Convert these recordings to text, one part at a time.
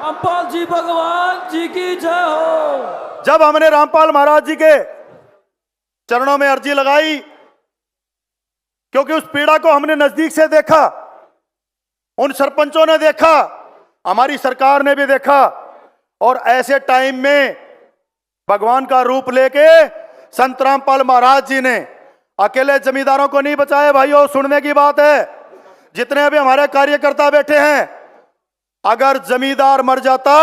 रामपाल जी भगवान जी की जय हो। जब हमने रामपाल महाराज जी के चरणों में अर्जी लगाई, क्योंकि उस पीड़ा को हमने नजदीक से देखा, उन सरपंचों ने देखा, हमारी सरकार ने भी देखा, और ऐसे टाइम में भगवान का रूप लेके संत रामपाल महाराज जी ने अकेले जमींदारों को नहीं बचाया। भाइयों, सुनने की बात है, जितने भी हमारे कार्यकर्ता बैठे हैं, अगर जमींदार मर जाता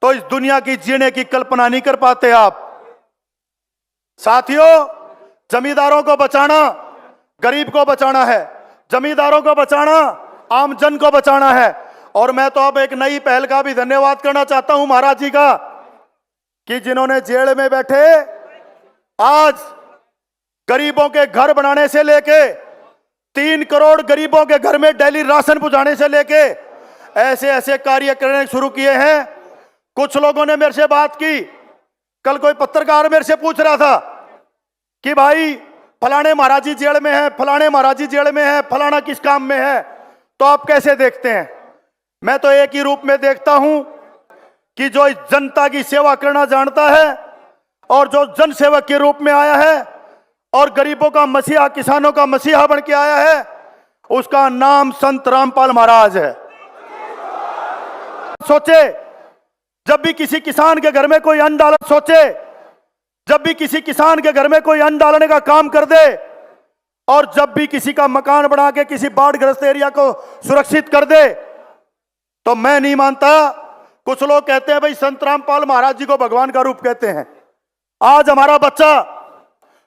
तो इस दुनिया की जीने की कल्पना नहीं कर पाते आप। साथियों, जमींदारों को बचाना गरीब को बचाना है, जमींदारों को बचाना आम जन को बचाना है। और मैं तो अब एक नई पहल का भी धन्यवाद करना चाहता हूं महाराज जी का, कि जिन्होंने जेल में बैठे आज गरीबों के घर बनाने से लेके 3 करोड़ गरीबों के घर में डेली राशन पहुंचाने से लेके ऐसे ऐसे कार्य करने शुरू किए हैं। कुछ लोगों ने मेरे से बात की, कल कोई पत्रकार मेरे से पूछ रहा था कि भाई फलाने महाराज जी जेल में है, फलाने महाराज जी जेल में है, फलाना किस काम में है, तो आप कैसे देखते हैं? मैं तो एक ही रूप में देखता हूं कि जो इस जनता की सेवा करना जानता है और जो जन सेवक के रूप में आया है और गरीबों का मसीहा, किसानों का मसीहा बन के आया है, उसका नाम संत रामपाल महाराज है। सोचे जब भी किसी किसान के घर में कोई अन्न डाल, सोचे जब भी किसी किसान के घर में कोई अन्न डालने का काम कर दे, और जब भी किसी का मकान बना के किसी बाढ़ग्रस्त एरिया को सुरक्षित कर दे, तो मैं नहीं मानता। कुछ लोग कहते हैं भाई संत रामपाल महाराज जी को भगवान का रूप कहते हैं। आज हमारा बच्चा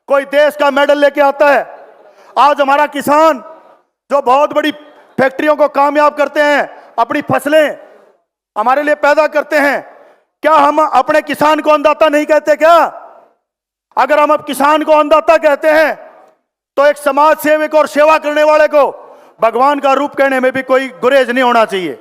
कोई देश का मेडल लेके आता है, आज हमारा किसान जो बहुत बड़ी फैक्ट्रियों को कामयाब करते हैं, अपनी फसलें हमारे लिए पैदा करते हैं, क्या हम अपने किसान को अन्नदाता नहीं कहते क्या? अगर हम अब किसान को अन्नदाता कहते हैं तो एक समाज सेवक और सेवा करने वाले को भगवान का रूप कहने में भी कोई गुरेज नहीं होना चाहिए।